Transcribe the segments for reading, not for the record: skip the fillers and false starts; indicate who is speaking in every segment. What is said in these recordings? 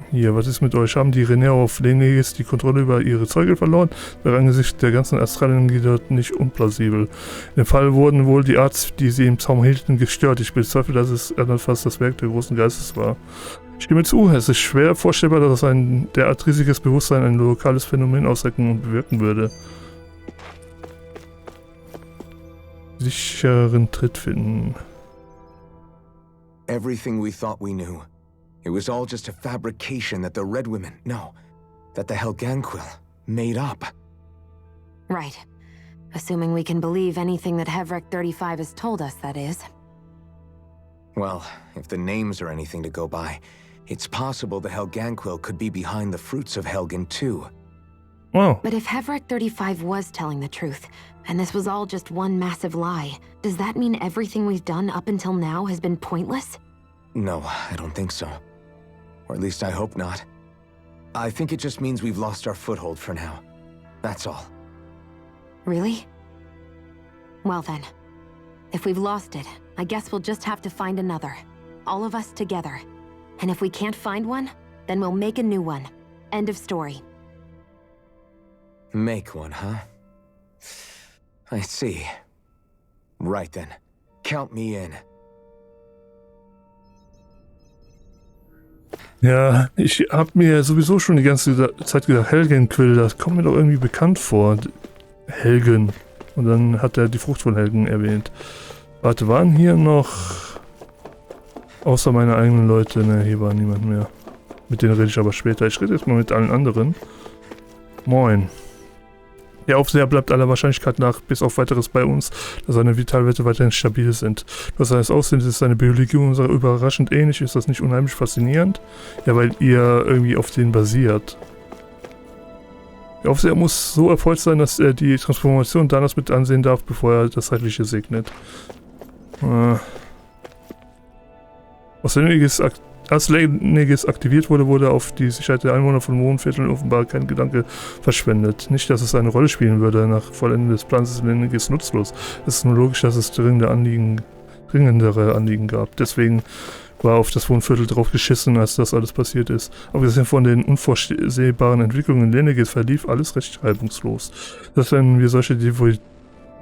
Speaker 1: Hier, was ist mit euch? Haben die Renäer auf Lenegis die Kontrolle über ihre Zeugen verloren? Wäre angesichts der ganzen astralen Glieder nicht unplausibel. In dem Fall wurden wohl die Arzt, die sie im Zaum hielten, gestört. Ich bezweifle, dass es andernfalls das Werk der großen Geistes war. Ich stimme zu, es ist schwer vorstellbar, dass ein derart riesiges Bewusstsein ein lokales Phänomen auswecken und bewirken würde. Sicheren Tritt finden.
Speaker 2: Everything we thought we knew. It was all just a fabrication that the Red Women, no, that the Helganquil made up.
Speaker 3: Right. Assuming we can believe anything that Hevrek 35 has told us, that is.
Speaker 2: Well, if the names are anything to go by, it's possible the Helganquil could be behind the fruits of Helgen too.
Speaker 1: Wow.
Speaker 3: But if Hevrek 35 was telling the truth, and this was all just one massive lie, does that mean everything we've done up until now has been pointless?
Speaker 2: No, I don't think so. Or at least I hope not. I think it just means we've lost our foothold for now. That's all.
Speaker 3: Really? Well then, if we've lost it, I guess we'll just have to find another. All of us together. And if we can't find one, then we'll make a new one. End of story.
Speaker 2: Make one, huh? I see. Right then. Count me in.
Speaker 1: Ja, ich hab mir sowieso schon die ganze Zeit gedacht, Helgenquill, das kommt mir doch irgendwie bekannt vor. Helgen. Und dann hat er die Frucht von Helgen erwähnt. Warte, waren hier noch... Außer meine eigenen Leute, ne, hier war niemand mehr. Mit denen rede ich aber später. Ich rede jetzt mal mit allen anderen. Moin. Der Aufseher bleibt aller Wahrscheinlichkeit nach bis auf weiteres bei uns, da seine Vitalwerte weiterhin stabil sind. Was seines Aussehens ist, seine Biologie unserer überraschend ähnlich. Ist das nicht unheimlich faszinierend? Ja, weil ihr irgendwie auf den basiert. Der Aufseher muss so erfreut sein, dass er die Transformation Danas mit ansehen darf, bevor er das Zeitliche segnet. Als Lenegis aktiviert wurde, wurde auf die Sicherheit der Einwohner von Mondvierteln offenbar kein Gedanke verschwendet. Nicht, dass es eine Rolle spielen würde, nach Vollenden des Plans ist Lenegis nutzlos. Es ist nur logisch, dass es dringendere Anliegen gab. Deswegen war auf das Wohnviertel drauf geschissen, als das alles passiert ist. Abgesehen von den unvorsehbaren Entwicklungen in Lenegis verlief alles recht reibungslos. Dass wenn wir solche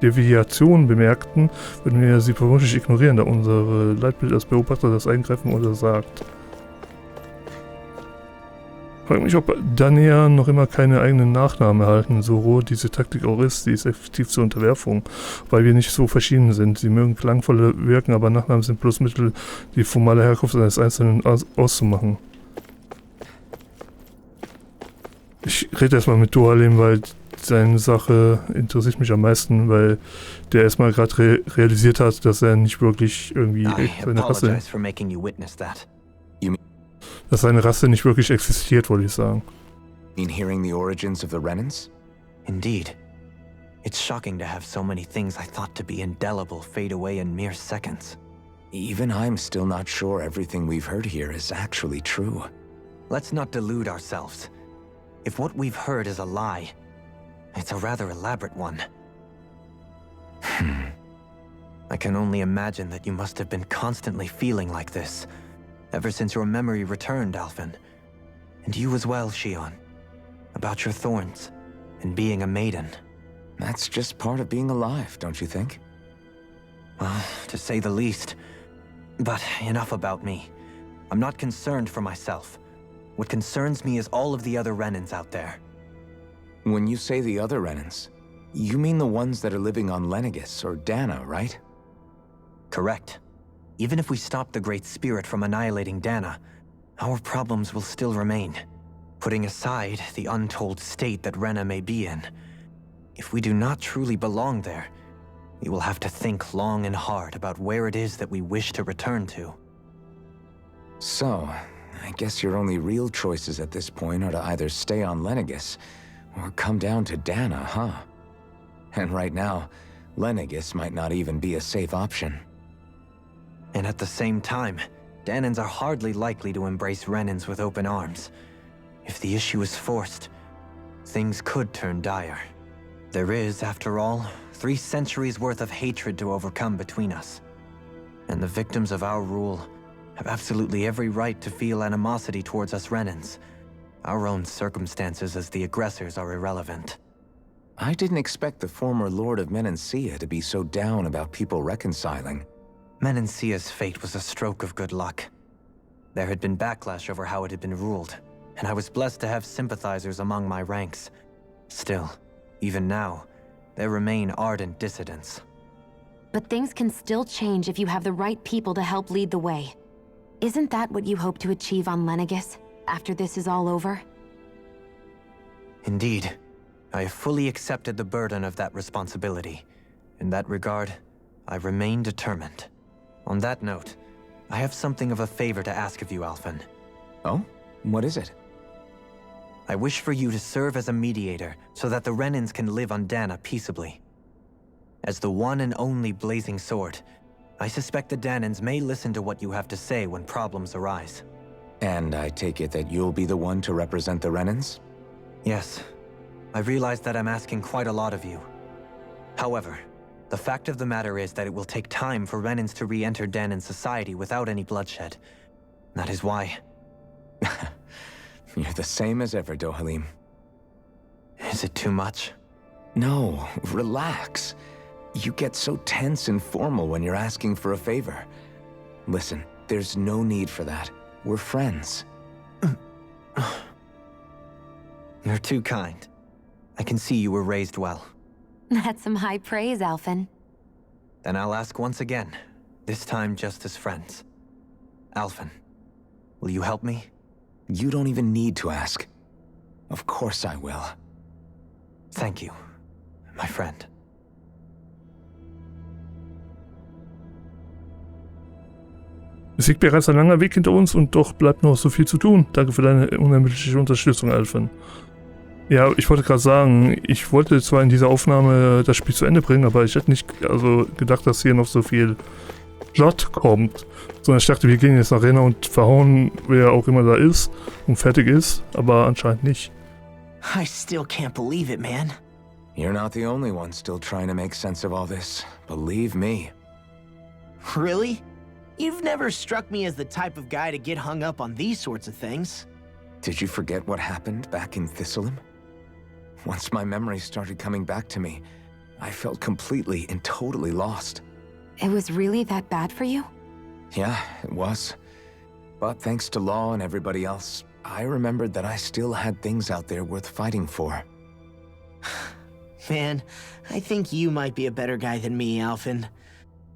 Speaker 1: Deviationen bemerkten, würden wir sie vermutlich ignorieren, da unsere Leitbild als Beobachter das Eingreifen untersagt. Ich frage mich, ob Dania noch immer keine eigenen Nachnamen erhalten, so roh diese Taktik auch ist, sie ist effektiv zur Unterwerfung, weil wir nicht so verschieden sind. Sie mögen klangvoll wirken, aber Nachnamen sind bloß Mittel, die formale Herkunft eines Einzelnen auszumachen. Ich rede erstmal mit Dualem, weil seine Sache interessiert mich am meisten, weil der erstmal gerade realisiert hat, dass er nicht wirklich irgendwie dass seine Rasse nicht wirklich existiert, wollte ich sagen.
Speaker 2: In hearing the origins of the Renans?
Speaker 4: Indeed. It's shocking to have so many things I thought to be indelible fade away in mere seconds.
Speaker 2: Even I'm still not sure everything we've heard here is actually true.
Speaker 4: Let's not delude ourselves. If what we've heard is a lie, it's a rather elaborate one. I can only imagine that you must have been constantly feeling like this, ever since your memory returned, Alphen. And you as well, Shion. About your thorns, and being a maiden.
Speaker 2: That's just part of being alive, don't you think?
Speaker 4: Well, to say the least. But enough about me. I'm not concerned for myself. What concerns me is all of the other Renans out there.
Speaker 2: When you say the other Renans, you mean the ones that are living on Lenegis or Dana, right?
Speaker 4: Correct. Even if we stop the Great Spirit from annihilating Dana, our problems will still remain. Putting aside the untold state that Rena may be in, if we do not truly belong there, we will have to think long and hard about where it is that we wish to return to.
Speaker 2: So, I guess your only real choices at this point are to either stay on Lenegis or come down to Dana, huh? And right now, Lenegis might not even be a safe option.
Speaker 4: And at the same time, Danans are hardly likely to embrace Renans with open arms. If the issue is forced, things could turn dire. There is, after all, 3 centuries worth of hatred to overcome between us. And the victims of our rule have absolutely every right to feel animosity towards us Renans. Our own circumstances as the aggressors are irrelevant.
Speaker 2: I didn't expect the former Lord of Menancia to be so down about people reconciling.
Speaker 4: Menancia's fate was a stroke of good luck. There had been backlash over how it had been ruled, and I was blessed to have sympathizers among my ranks. Still, even now, there remain ardent dissidents.
Speaker 3: But things can still change if you have the right people to help lead the way. Isn't that what you hope to achieve on Lenegis, after this is all over?
Speaker 4: Indeed. I have fully accepted the burden of that responsibility. In that regard, I remain determined. On that note, I have something of a favor to ask of you, Alphen.
Speaker 2: Oh? What is it?
Speaker 4: I wish for you to serve as a mediator so that the Renans can live on Dana peaceably. As the one and only Blazing Sword, I suspect the Danans may listen to what you have to say when problems arise.
Speaker 2: And I take it that you'll be the one to represent the Renans?
Speaker 4: Yes. I realize that I'm asking quite a lot of you. However, the fact of the matter is that it will take time for Renans to re-enter Danan society without any bloodshed. That is why...
Speaker 2: You're the same as ever, Dohalim.
Speaker 4: Is it too much?
Speaker 2: No, relax. You get so tense and formal when you're asking for a favor. Listen, there's no need for that. We're friends.
Speaker 4: You're too kind. I can see you were raised well.
Speaker 3: That's some high praise, Alphen.
Speaker 4: Then I'll ask once again, this time just as friends. Alphen, will you help me?
Speaker 2: You don't even need to ask. Of course I will.
Speaker 4: Thank you, my friend.
Speaker 1: Es liegt bereits ein langer Weg hinter uns und doch bleibt noch so viel zu tun. Danke für deine unermüdliche Unterstützung, Alphen. Ja, ich wollte gerade sagen, ich wollte zwar in dieser Aufnahme das Spiel zu Ende bringen, aber ich hätte nicht gedacht, dass hier noch so viel Plot kommt. Sondern ich dachte, wir gehen jetzt nach Rena und verhauen, wer auch immer da ist und fertig ist, aber anscheinend nicht.
Speaker 5: I still can't believe it, man.
Speaker 2: You're not the only one still trying to make sense of all this. Believe me.
Speaker 5: Really? You've never struck me as the type of guy to get hung up on these sorts of things.
Speaker 2: Did you forget what happened back in Thistleum? Once my memory started coming back to me, I felt completely and totally lost.
Speaker 3: It was really that bad for you?
Speaker 2: Yeah, it was. But thanks to Law and everybody else, I remembered that I still had things out there worth fighting for.
Speaker 5: Man, I think you might be a better guy than me, Alphen.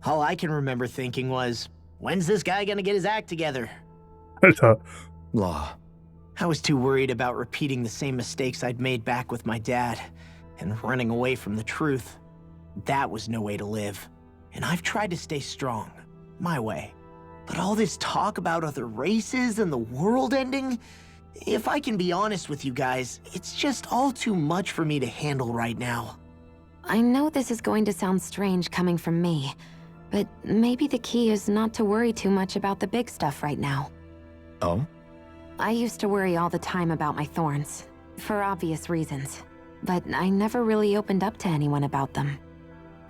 Speaker 5: All I can remember thinking was, when's this guy gonna get his act together?
Speaker 1: Alter.
Speaker 2: Law.
Speaker 5: I was too worried about repeating the same mistakes I'd made back with my dad, and running away from the truth. That was no way to live. And I've tried to stay strong, my way. But all this talk about other races and the world ending, if I can be honest with you guys, it's just all too much for me to handle right now.
Speaker 3: I know this is going to sound strange coming from me, but maybe the key is not to worry too much about the big stuff right now.
Speaker 2: Oh?
Speaker 3: I used to worry all the time about my thorns, for obvious reasons, but I never really opened up to anyone about them.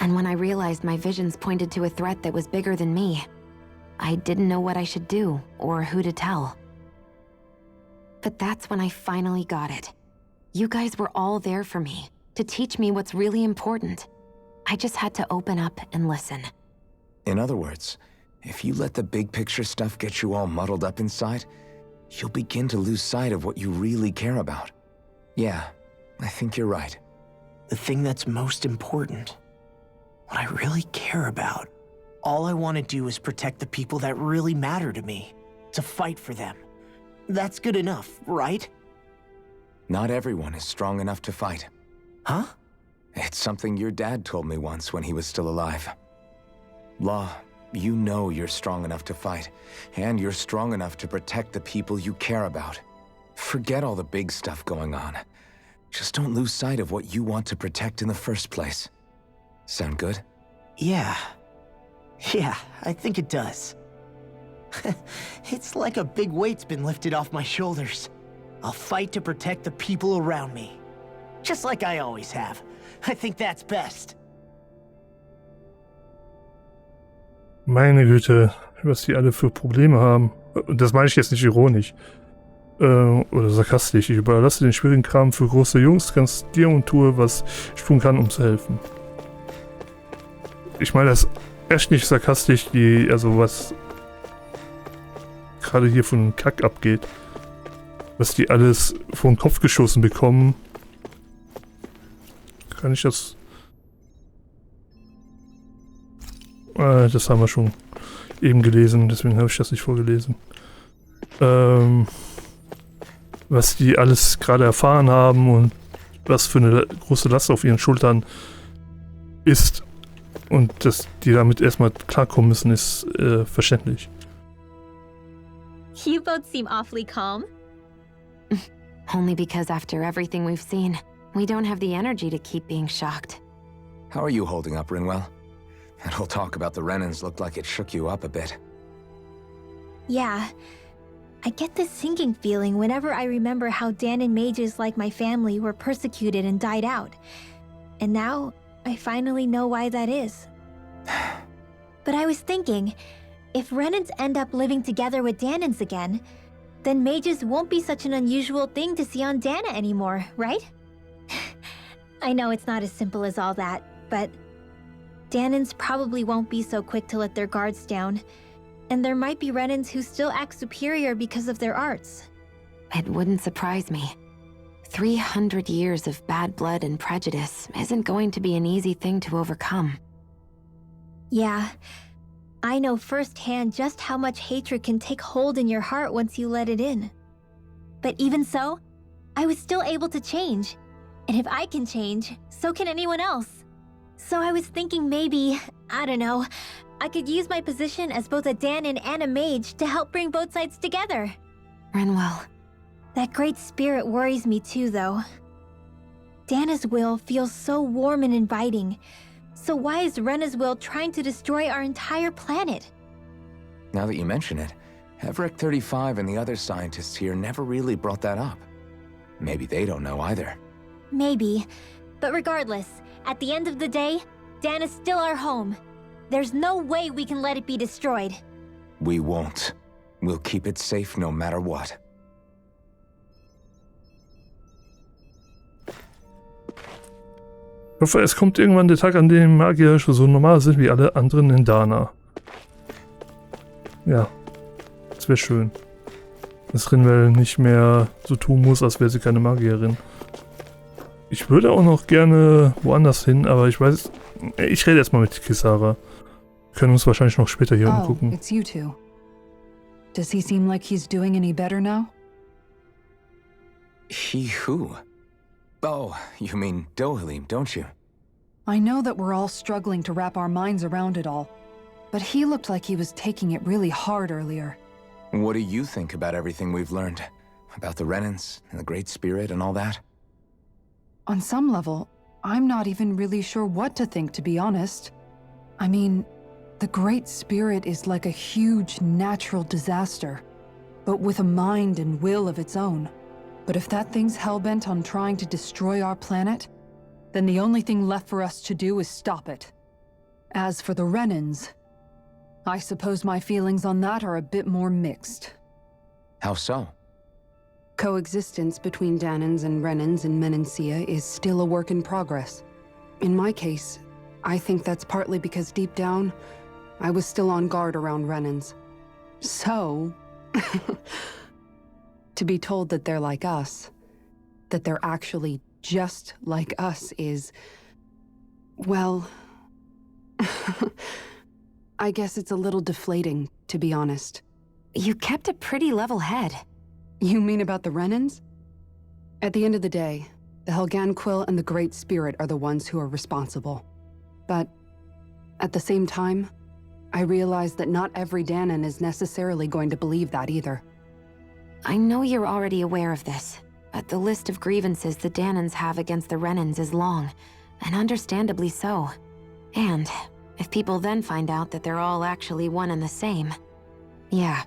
Speaker 3: And when I realized my visions pointed to a threat that was bigger than me, I didn't know what I should do or who to tell. But that's when I finally got it. You guys were all there for me, to teach me what's really important. I just had to open up and listen.
Speaker 2: In other words, if you let the big picture stuff get you all muddled up inside, you'll begin to lose sight of what you really care about. Yeah, I think you're right.
Speaker 5: The thing that's most important, what I really care about, all I want to do is protect the people that really matter to me, to fight for them. That's good enough, right?
Speaker 2: Not everyone is strong enough to fight.
Speaker 5: Huh?
Speaker 2: It's something your dad told me once when he was still alive. Law, you know you're strong enough to fight, and you're strong enough to protect the people you care about. Forget all the big stuff going on. Just don't lose sight of what you want to protect in the first place. Sound good?
Speaker 5: Yeah, I think it does. It's like a big weight's been lifted off my shoulders. I'll fight to protect the people around me. Just like I always have. I think that's best.
Speaker 1: Meine Güte, was die alle für Probleme haben. Und das meine ich jetzt nicht ironisch. Oder sarkastisch. Ich überlasse den schwierigen Kram für große Jungs, ganz dir und tue, was ich tun kann, um zu helfen. Ich meine das echt nicht sarkastisch, also was gerade hier von Kack abgeht. Was die alles vor den Kopf geschossen bekommen. Kann ich das... das haben wir schon eben gelesen, deswegen habe ich das nicht vorgelesen. Was die alles gerade erfahren haben und was für eine große Last auf ihren Schultern ist und dass die damit erstmal klarkommen müssen, ist verständlich.
Speaker 6: You both seem awfully calm.
Speaker 3: Only because after everything we've seen, we don't have the energy to keep being shocked.
Speaker 2: How are you holding up, Rinwell? That whole talk about the Renans looked like it shook you up a bit.
Speaker 6: Yeah. I get this sinking feeling whenever I remember how Danon mages like my family were persecuted and died out. And now, I finally know why that is. But I was thinking, if Renans end up living together with Danons again, then mages won't be such an unusual thing to see on Dana anymore, right? I know it's not as simple as all that, but Danons probably won't be so quick to let their guards down, and there might be Renans who still act superior because of their arts.
Speaker 3: It wouldn't surprise me. 300 years of bad blood and prejudice isn't going to be an easy thing to overcome.
Speaker 6: Yeah, I know firsthand just how much hatred can take hold in your heart once you let it in. But even so, I was still able to change. And if I can change, so can anyone else. So I was thinking maybe, I don't know, I could use my position as both a Danon and a mage to help bring both sides together.
Speaker 3: Rinwell.
Speaker 6: That great spirit worries me too, though. Dana's will feels so warm and inviting. So why is Rena's will trying to destroy our entire planet?
Speaker 2: Now that you mention it, Everett 35 and the other scientists here never really brought that up. Maybe they don't know either.
Speaker 6: Maybe. But regardless, at the end of the day, Dana's still our home. There's no way we can let it be destroyed.
Speaker 2: We won't. We'll keep it safe no matter what.
Speaker 1: Ich hoffe, es kommt irgendwann der Tag, an dem Magier schon so normal sind wie alle anderen in Dana. Ja, das wäre schön. Dass Rinwell nicht mehr so tun muss, als wäre sie keine Magierin. Ich würde auch noch gerne woanders hin, aber ich weiß... Ich rede erstmal mit Kisara. Wir können uns wahrscheinlich noch später hier umgucken.
Speaker 7: It's you two. Does he seem like he's doing any better now?
Speaker 2: He who? Oh, you mean Dohalim, don't you?
Speaker 7: I know that we're all struggling to wrap our minds around it all, but he looked like he was taking it really hard earlier.
Speaker 2: What do you think about everything we've learned? About the Renans and the Great Spirit and all that?
Speaker 7: On some level, I'm not even really sure what to think, to be honest. I mean, the Great Spirit is like a huge natural disaster, but with a mind and will of its own. But if that thing's hellbent on trying to destroy our planet, then the only thing left for us to do is stop it. As for the Renans, I suppose my feelings on that are a bit more mixed.
Speaker 2: How so?
Speaker 7: Coexistence between Danons and Renans in Menancia is still a work in progress. In my case, I think that's partly because deep down, I was still on guard around Renans. So... to be told that they're like us, that they're actually just like us is... well... I guess it's a little deflating, to be honest.
Speaker 3: You kept a pretty level head.
Speaker 7: You mean about the Renans? At the end of the day, the Helgan Quill and the Great Spirit are the ones who are responsible. But at the same time, I realize that not every Danon is necessarily going to believe that either.
Speaker 3: I know you're already aware of this, but the list of grievances the Danons have against the Renans is long, and understandably so. And if people then find out that they're all actually one and the same, yeah,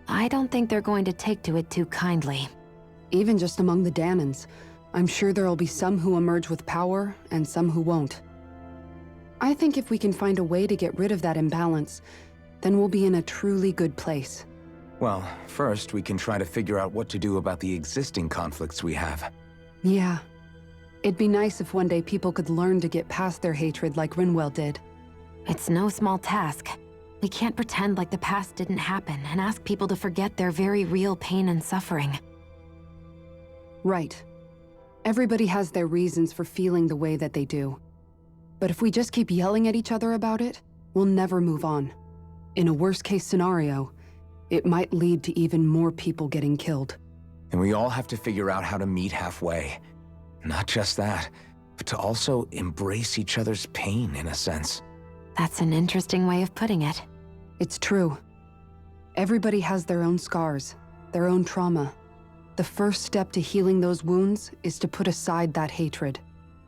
Speaker 3: I don't think they're going to take to it too kindly.
Speaker 7: Even just among the Danons, I'm sure there'll be some who emerge with power and some who won't. I think if we can find a way to get rid of that imbalance, then we'll be in a truly good place.
Speaker 2: Well, first we can try to figure out what to do about the existing conflicts we have.
Speaker 7: Yeah. It'd be nice if one day people could learn to get past their hatred like Rinwell did.
Speaker 3: It's no small task. We can't pretend like the past didn't happen and ask people to forget their very real pain and suffering.
Speaker 7: Right. Everybody has their reasons for feeling the way that they do. But if we just keep yelling at each other about it, we'll never move on. In a worst-case scenario, it might lead to even more people getting killed.
Speaker 2: And we all have to figure out how to meet halfway. Not just that, but to also embrace each other's pain in a sense.
Speaker 3: That's an interesting way of putting it.
Speaker 7: It's true. Everybody has their own scars, their own trauma. The first step to healing those wounds is to put aside that hatred.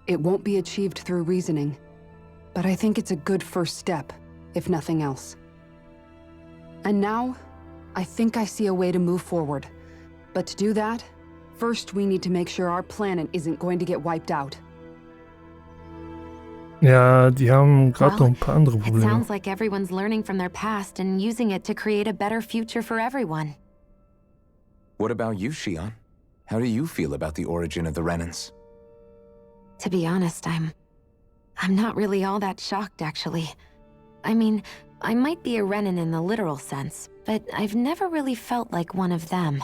Speaker 7: It won't be achieved through reasoning, but I think it's a good first step, if nothing else. And now, I think I see a way to move forward. But to do that, first we need to make sure our planet isn't going to get wiped out.
Speaker 1: Ja, die haben gerade noch
Speaker 3: Well,
Speaker 1: ein paar andere
Speaker 3: It
Speaker 1: Probleme.
Speaker 3: sounds like everyone's learning from their past and using it to create a better future for everyone.
Speaker 2: What about you, Shion? How do you feel about the origin of the Renans?
Speaker 3: To be honest, I'm not really all that shocked, actually. I mean, I might be a Renan in the literal sense, but I've never really felt like one of them.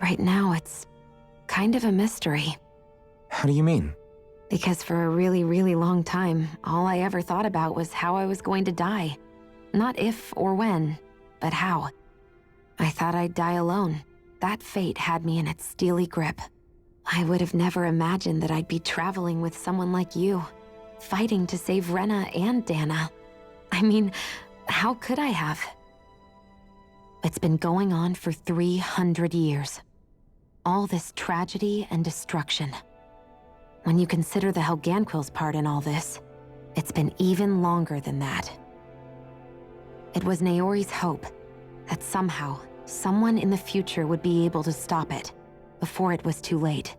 Speaker 3: Right now, it's kind of a mystery.
Speaker 2: How do you mean?
Speaker 3: Because for a really, really long time, all I ever thought about was how I was going to die. Not if or when, but how. I thought I'd die alone. That fate had me in its steely grip. I would have never imagined that I'd be traveling with someone like you, fighting to save Rena and Dana. I mean, how could I have? It's been going on for 300 years. All this tragedy and destruction. When you consider the Helganquil's part in all this, it's been even longer than that. It was Naori's hope that somehow, someone in the future would be able to stop it before it was too late.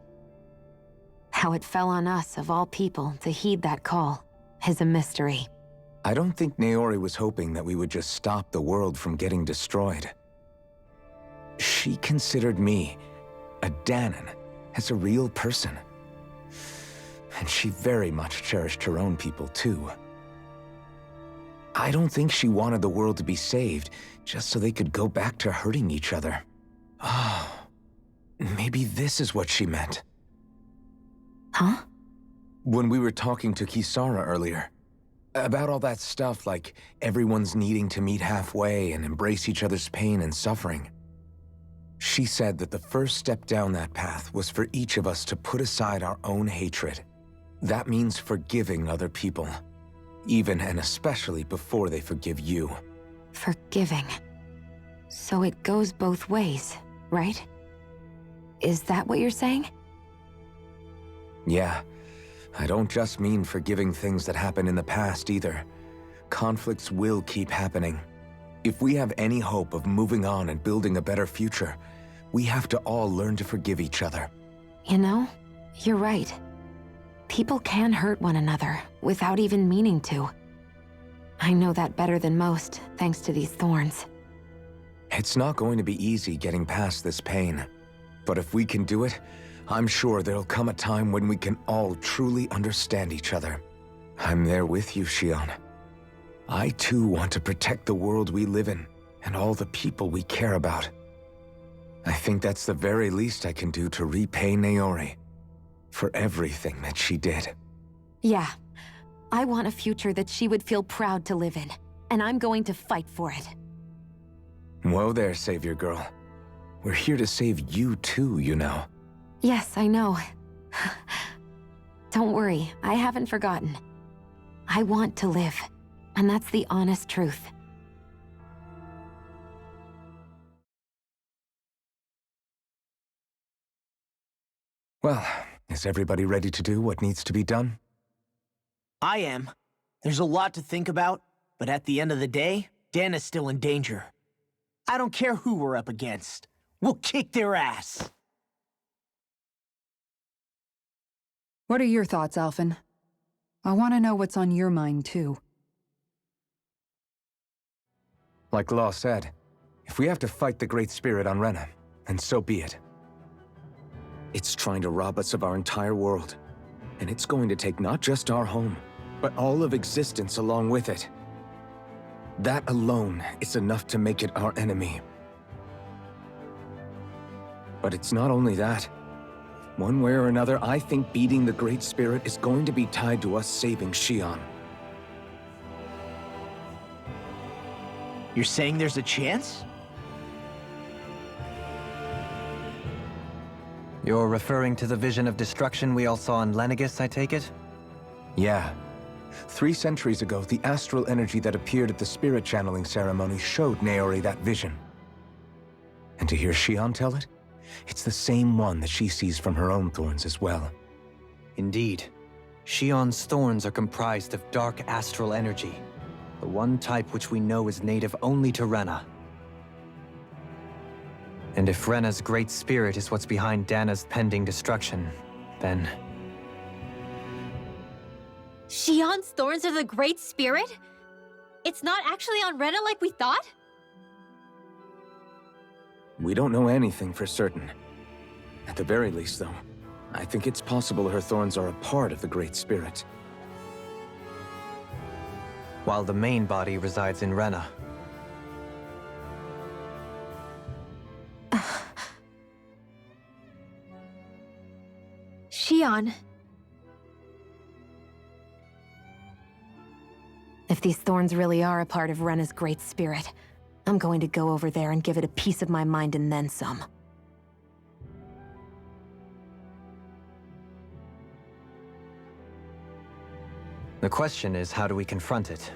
Speaker 3: How it fell on us, of all people, to heed that call is a mystery.
Speaker 2: I don't think Naori was hoping that we would just stop the world from getting destroyed. She considered me, a Danan, as a real person. And she very much cherished her own people, too. I don't think she wanted the world to be saved just so they could go back to hurting each other. Oh, maybe this is what she meant.
Speaker 3: Huh?
Speaker 2: When we were talking to Kisara earlier, about all that stuff like everyone's needing to meet halfway and embrace each other's pain and suffering. She said that the first step down that path was for each of us to put aside our own hatred. That means forgiving other people, even and especially before they forgive you.
Speaker 3: Forgiving. So it goes both ways, right? Is that what you're saying?
Speaker 2: Yeah, I don't just mean forgiving things that happened in the past either. Conflicts will keep happening. If we have any hope of moving on and building a better future, we have to all learn to forgive each other.
Speaker 3: You know, you're right. People can hurt one another without even meaning to. I know that better than most, thanks to these thorns.
Speaker 2: It's not going to be easy getting past this pain. But if we can do it, I'm sure there'll come a time when we can all truly understand each other. I'm there with you, Shion. I too want to protect the world we live in and all the people we care about. I think that's the very least I can do to repay Naori for everything that she did.
Speaker 3: Yeah. I want a future that she would feel proud to live in, and I'm going to fight for it.
Speaker 2: Whoa there, Savior Girl. We're here to save you too, you know.
Speaker 3: Yes, I know. Don't worry, I haven't forgotten. I want to live, and that's the honest truth.
Speaker 2: Well, is everybody ready to do what needs to be done?
Speaker 5: I am. There's a lot to think about, but at the end of the day, Dan is still in danger. I don't care who we're up against. We'll kick their ass.
Speaker 7: What are your thoughts, Alphen? I want to know what's on your mind, too.
Speaker 2: Like Law said, if we have to fight the Great Spirit on Rena, then so be it. It's trying to rob us of our entire world. And it's going to take not just our home, but all of existence along with it. That alone is enough to make it our enemy. But it's not only that. One way or another, I think beating the Great Spirit is going to be tied to us saving Xion.
Speaker 5: You're saying there's a chance?
Speaker 4: You're referring to the vision of destruction we all saw in Lenegis, I take it?
Speaker 2: Yeah. 3 centuries ago, the astral energy that appeared at the spirit channeling ceremony showed Naori that vision. And to hear Xion tell it, it's the same one that she sees from her own thorns as well.
Speaker 4: Indeed. Xion's thorns are comprised of dark astral energy, the one type which we know is native only to Rena. And if Rena's great spirit is what's behind Dana's pending destruction, then...
Speaker 6: Xion's thorns are the Great Spirit? It's not actually on Rena like we thought?
Speaker 2: We don't know anything for certain. At the very least, though, I think it's possible her thorns are a part of the Great Spirit.
Speaker 4: While the main body resides in Rena.
Speaker 6: Xion.
Speaker 3: If these thorns really are a part of Rena's Great Spirit, I'm going to go over there and give it a piece of my mind and then some.
Speaker 4: The question is, how do we confront it?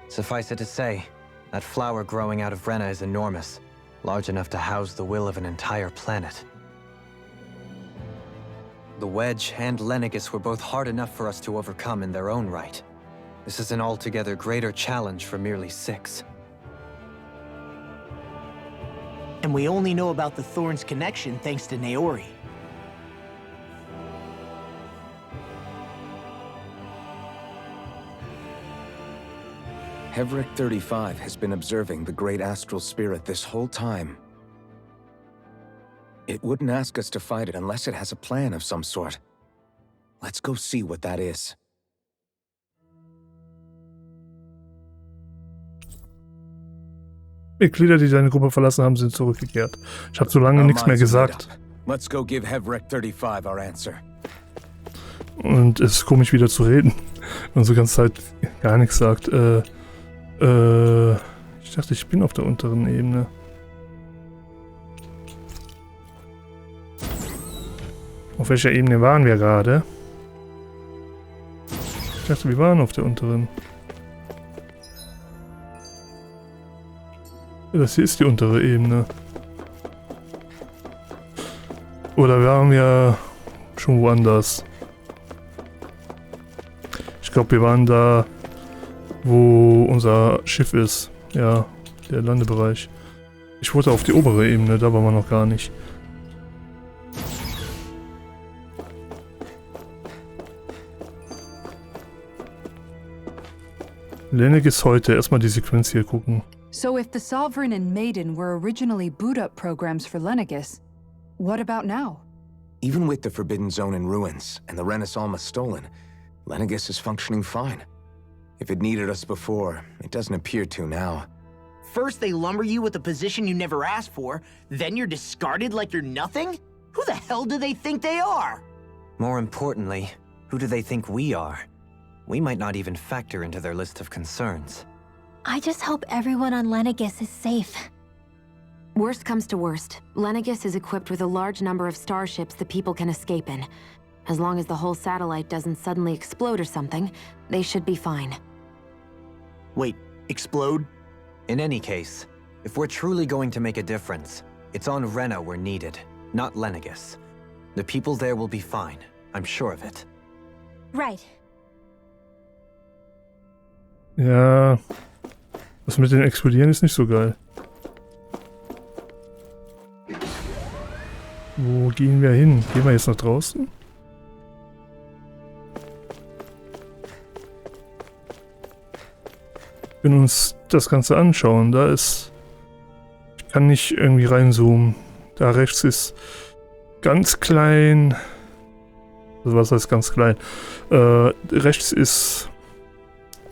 Speaker 4: Suffice it to say, that flower growing out of Rena is enormous, large enough to house the will of an entire planet. The Wedge and Lenegis were both hard enough for us to overcome in their own right. This is an altogether greater challenge for merely 6.
Speaker 5: And we only know about the Thorns connection thanks to Naori.
Speaker 2: Hevric 35 has been observing the Great Astral Spirit this whole time. It wouldn't ask us to fight it unless it has a plan of some sort. Let's go see what that is.
Speaker 1: Mitglieder, die deine Gruppe verlassen haben, sind zurückgekehrt. Ich habe so lange nichts mehr gesagt.
Speaker 2: Let's go give Hevric 35 our answer.
Speaker 1: Und es ist komisch, wieder zu reden. Und so ganze Zeit gar nichts sagt. Ich dachte, ich bin auf der unteren Ebene. Auf welcher Ebene waren wir gerade? Ich dachte, wir waren auf der unteren. Ja, das hier ist die untere Ebene. Oder waren wir schon woanders? Ich glaube, wir waren da, wo unser Schiff ist. Ja, der Landebereich. Ich wollte auf die obere Ebene, da waren wir noch gar nicht. Lenegis heute. Erstmal die Sequenz hier gucken.
Speaker 7: So if the Sovereign and Maiden were originally boot-up programs for Lenegis, what about now?
Speaker 2: Even with the Forbidden Zone in ruins and the Renis Alma stolen, Lenegis is functioning fine. If it needed us before, it doesn't appear to now.
Speaker 5: First they lumber you with a position you never asked for, then you're discarded like you're nothing? Who the hell do they think they are?
Speaker 4: More importantly, who do they think we are? We might not even factor into their list of concerns.
Speaker 6: I just hope everyone on Lenegis is safe.
Speaker 3: Worst comes to worst, Lenegis is equipped with a large number of starships the people can escape in. As long as the whole satellite doesn't suddenly explode or something, they should be fine.
Speaker 5: Wait, explode?
Speaker 4: In any case, if we're truly going to make a difference, it's on Rena we're needed, not Lenegis. The people there will be fine, I'm sure of it.
Speaker 6: Right.
Speaker 1: Ja, das mit den Explodieren ist nicht so geil. Wo gehen wir hin? Gehen wir jetzt nach draußen? Wir können uns das Ganze anschauen. Da ist... Ich kann nicht irgendwie reinzoomen. Da rechts ist ganz klein... Also was heißt ganz klein? Rechts ist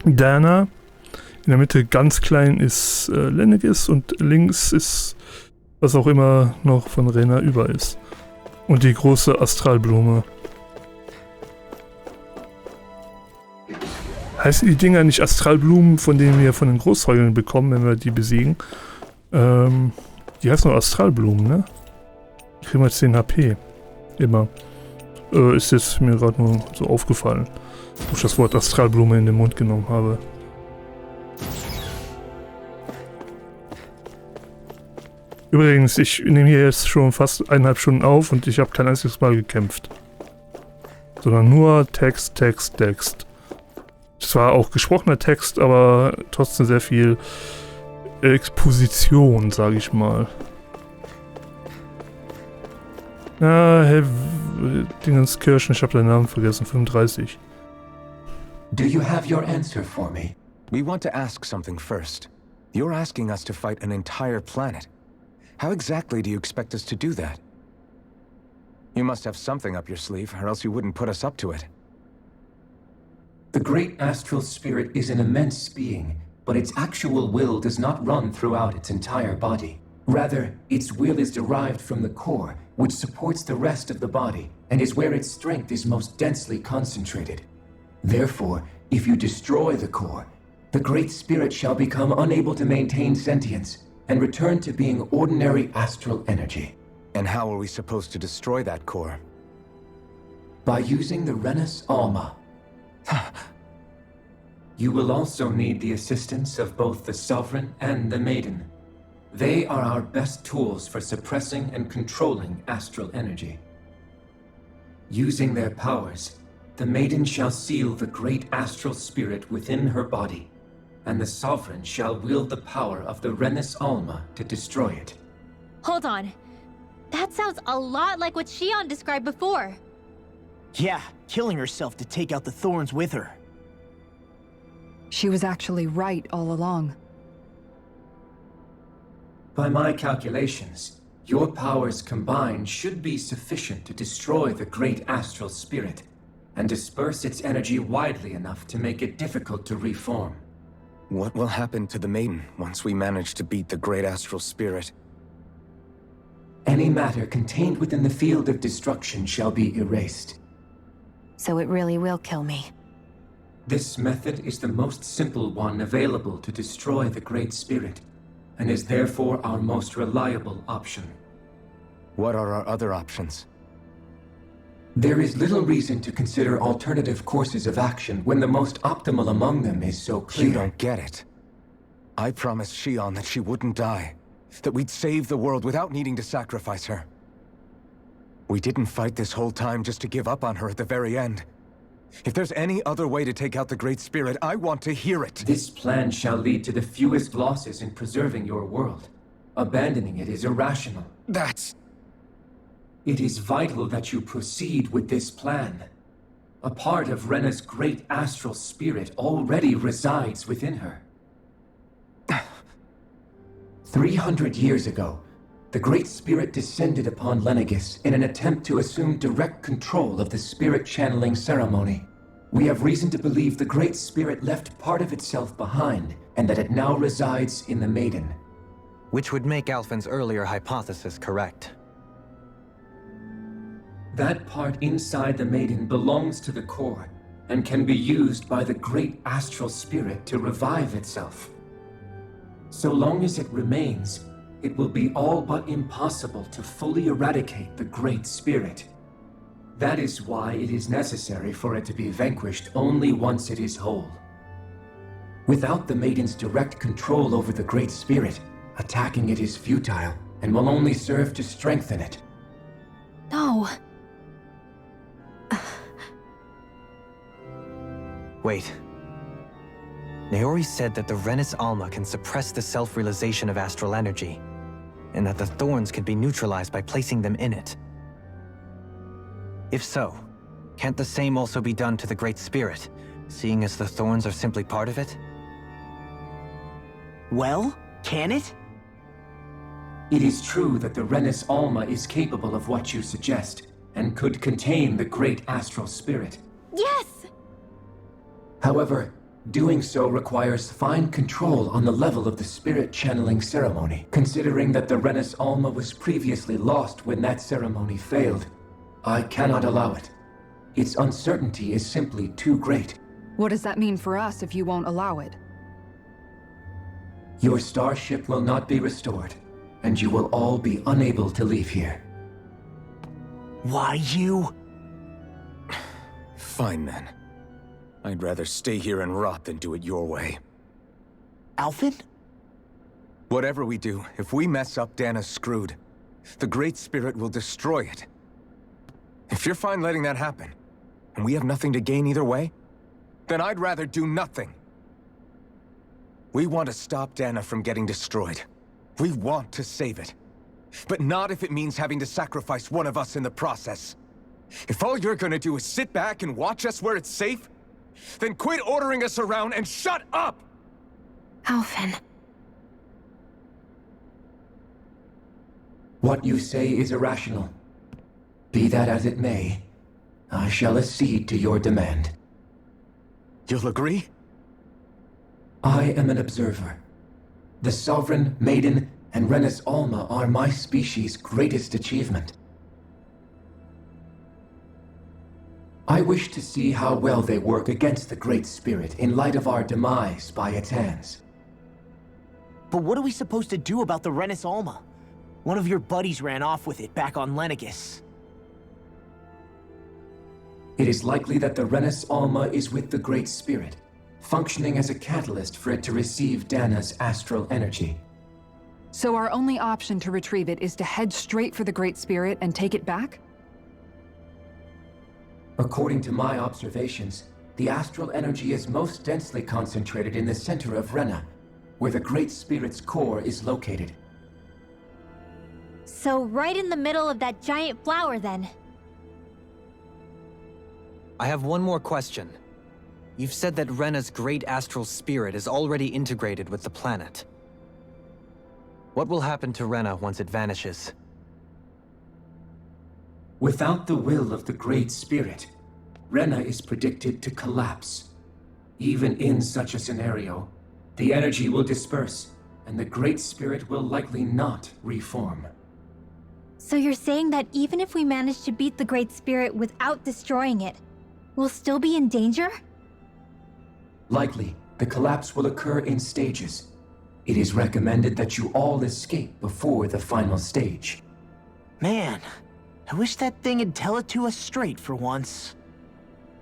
Speaker 1: Dana. In der Mitte ganz klein ist Lenegis und links ist was auch immer noch von Rena über ist. Und die große Astralblume. Heißen die Dinger nicht Astralblumen, von denen wir von den Großsäulen bekommen, wenn wir die besiegen? Die heißen nur Astralblumen, ne? Die kriegen wir 10 HP. Immer. Ist jetzt mir gerade nur so aufgefallen, wo ich das Wort Astralblume in den Mund genommen habe. Übrigens, ich nehme hier jetzt schon fast 1,5 Stunden auf und ich habe kein einziges Mal gekämpft. Sondern nur Text, Text, Text. Zwar auch gesprochener Text, aber trotzdem sehr viel Exposition, sage ich mal. Ja, hey, Dingenskirchen, ich habe den Namen vergessen, 35.
Speaker 8: Do you have your answer for me?
Speaker 2: We want to ask something first. You're asking us to fight an entire planet. How exactly do you expect us to do that? You must have something up your sleeve, or else you wouldn't put us up to it.
Speaker 8: The great astral spirit is an immense being, but its actual will does not run throughout its entire body. Rather, its will is derived from the core, which supports the rest of the body, and is where its strength is most densely concentrated. Therefore, if you destroy the core, the Great Spirit shall become unable to maintain sentience, and return to being ordinary astral energy.
Speaker 2: And how are we supposed to destroy that core?
Speaker 8: By using the Renus Alma. You will also need the assistance of both the Sovereign and the Maiden. They are our best tools for suppressing and controlling astral energy. Using their powers, the Maiden shall seal the great astral spirit within her body, and the Sovereign shall wield the power of the Renus Alma to destroy it.
Speaker 6: Hold on. That sounds a lot like what Shion described before.
Speaker 5: Yeah, killing herself to take out the thorns with her.
Speaker 7: She was actually right all along.
Speaker 8: By my calculations, your powers combined should be sufficient to destroy the great astral spirit, and disperse its energy widely enough to make it difficult to reform.
Speaker 2: What will happen to the Maiden once we manage to beat the great astral spirit?
Speaker 8: Any matter contained within the field of destruction shall be erased.
Speaker 3: So it really will kill me.
Speaker 8: This method is the most simple one available to destroy the Great Spirit, and is therefore our most reliable option.
Speaker 2: What are our other options?
Speaker 8: There is little reason to consider alternative courses of action when the most optimal among them is so clear.
Speaker 2: You don't get it. I promised Shion that she wouldn't die, that we'd save the world without needing to sacrifice her. We didn't fight this whole time just to give up on her at the very end. If there's any other way to take out the Great Spirit, I want to hear it.
Speaker 8: This plan shall lead to the fewest losses in preserving your world. Abandoning it is irrational.
Speaker 2: That's...
Speaker 8: It is vital that you proceed with this plan. A part of Rena's great astral spirit already resides within her. 300 years ago, the Great Spirit descended upon Lenegis in an attempt to assume direct control of the spirit channeling ceremony. We have reason to believe the Great Spirit left part of itself behind, and that it now resides in the Maiden.
Speaker 4: Which would make Alphen's earlier hypothesis correct.
Speaker 8: That part inside the Maiden belongs to the core, and can be used by the great astral spirit to revive itself. So long as it remains, it will be all but impossible to fully eradicate the Great Spirit. That is why it is necessary for it to be vanquished only once it is whole. Without the Maiden's direct control over the Great Spirit, attacking it is futile, and will only serve to strengthen it.
Speaker 6: No.
Speaker 4: Wait. Naori said that the Renus Alma can suppress the self-realization of astral energy, and that the thorns can be neutralized by placing them in it. If so, can't the same also be done to the Great Spirit, seeing as the thorns are simply part of it?
Speaker 5: Well, can it?
Speaker 8: It is true that the Renus Alma is capable of what you suggest, and could contain the great astral spirit.
Speaker 6: Yes!
Speaker 8: However, doing so requires fine control on the level of the spirit channeling ceremony. Considering that the Renus Alma was previously lost when that ceremony failed, I cannot allow it. Its uncertainty is simply too great.
Speaker 7: What does that mean for us if you won't allow it?
Speaker 8: Your starship will not be restored, and you will all be unable to leave here.
Speaker 5: Why you?
Speaker 2: Fine then. I'd rather stay here and rot than do it your way.
Speaker 5: Alphen?
Speaker 2: Whatever we do, if we mess up, Dana's screwed. The Great Spirit will destroy it. If you're fine letting that happen, and we have nothing to gain either way, then I'd rather do nothing. We want to stop Dana from getting destroyed. We want to save it. But not if it means having to sacrifice one of us in the process. If all you're gonna do is sit back and watch us where it's safe, then quit ordering us around and shut up!
Speaker 3: Alphen.
Speaker 8: What you say is irrational. Be that as it may, I shall accede to your demand.
Speaker 2: You'll agree?
Speaker 8: I am an observer. The Sovereign, Maiden, and Renus Alma are my species' greatest achievement. I wish to see how well they work against the Great Spirit in light of our demise by its hands.
Speaker 5: But what are we supposed to do about the Renus Alma? One of your buddies ran off with it back on Lenegis.
Speaker 8: It is likely that the Renus Alma is with the Great Spirit, functioning as a catalyst for it to receive Dana's astral energy.
Speaker 7: So our only option to retrieve it is to head straight for the Great Spirit and take it back?
Speaker 8: According to my observations, the astral energy is most densely concentrated in the center of Rena, where the Great Spirit's core is located.
Speaker 6: So right in the middle of that giant flower, then.
Speaker 4: I have one more question. You've said that Rena's great astral spirit is already integrated with the planet. What will happen to Rena once it vanishes?
Speaker 8: Without the will of the Great Spirit, Rena is predicted to collapse. Even in such a scenario, the energy will disperse, and the Great Spirit will likely not reform.
Speaker 6: So you're saying that even if we manage to beat the Great Spirit without destroying it, we'll still be in danger?
Speaker 8: Likely, the collapse will occur in stages. It is recommended that you all escape before the final stage.
Speaker 5: Man, I wish that thing would tell it to us straight for once.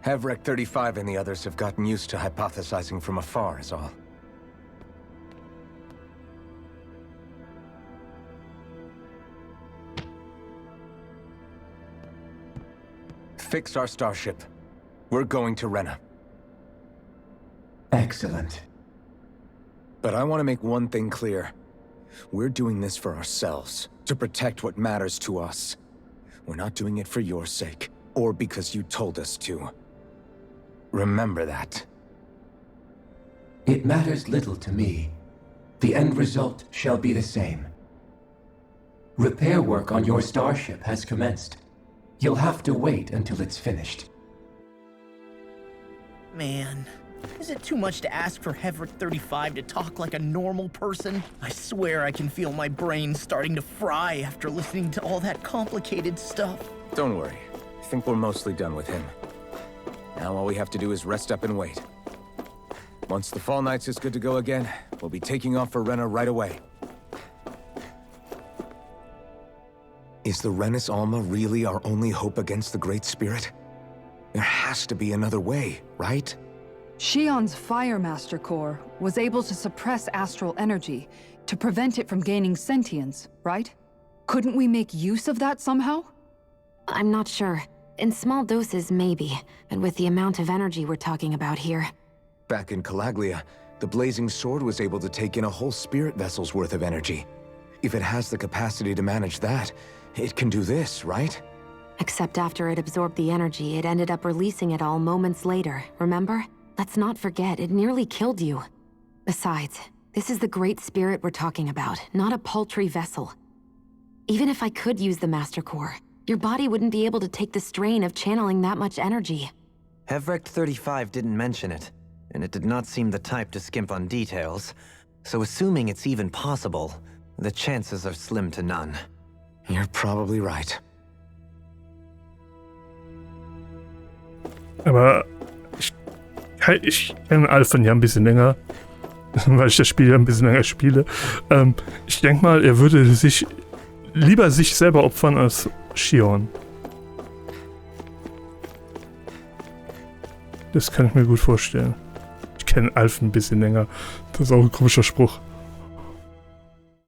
Speaker 2: Hevrek 35 and the others have gotten used to hypothesizing from afar is all. Fix our starship. We're going to Rena.
Speaker 8: Excellent.
Speaker 2: But I want to make one thing clear. We're doing this for ourselves, to protect what matters to us. We're not doing it for your sake, or because you told us to. Remember that.
Speaker 8: It matters little to me. The end result shall be the same. Repair work on your starship has commenced. You'll have to wait until it's finished.
Speaker 5: Man, is it too much to ask for Hevrek 35 to talk like a normal person? I swear I can feel my brain starting to fry after listening to all that complicated stuff.
Speaker 2: Don't worry. I think we're mostly done with him. Now all we have to do is rest up and wait. Once the Fall Knights is good to go again, we'll be taking off for Rena right away. Is the Renus Alma really our only hope against the Great Spirit? There has to be another way, right?
Speaker 7: Shion's Fire Master Core was able to suppress astral energy to prevent it from gaining sentience, right? Couldn't we make use of that somehow?
Speaker 3: I'm not sure. In small doses, maybe. But with the amount of energy we're talking about here.
Speaker 2: Back in Calaglia, the Blazing Sword was able to take in a whole spirit vessel's worth of energy. If it has the capacity to manage that, it can do this, right?
Speaker 3: Except after it absorbed the energy, it ended up releasing it all moments later, remember? Let's not forget, it nearly killed you. Besides, This is the Great Spirit we're talking about, not a paltry vessel. Even if I could use the Master Core, your body wouldn't be able to take the strain of channeling that much energy.
Speaker 4: Hevrecht 35 didn't mention it, and it did not seem the type to skimp on details, so assuming it's even possible, the chances are slim to none.
Speaker 2: You're probably right.
Speaker 1: Aber ich kenne Alphen ja ein bisschen länger, weil ich das Spiel ja ein bisschen länger spiele. Ich denke mal, er würde lieber sich selber opfern als Shion. Das kann ich mir gut vorstellen. Ich kenne Alphen ein bisschen länger. Das ist auch ein komischer Spruch.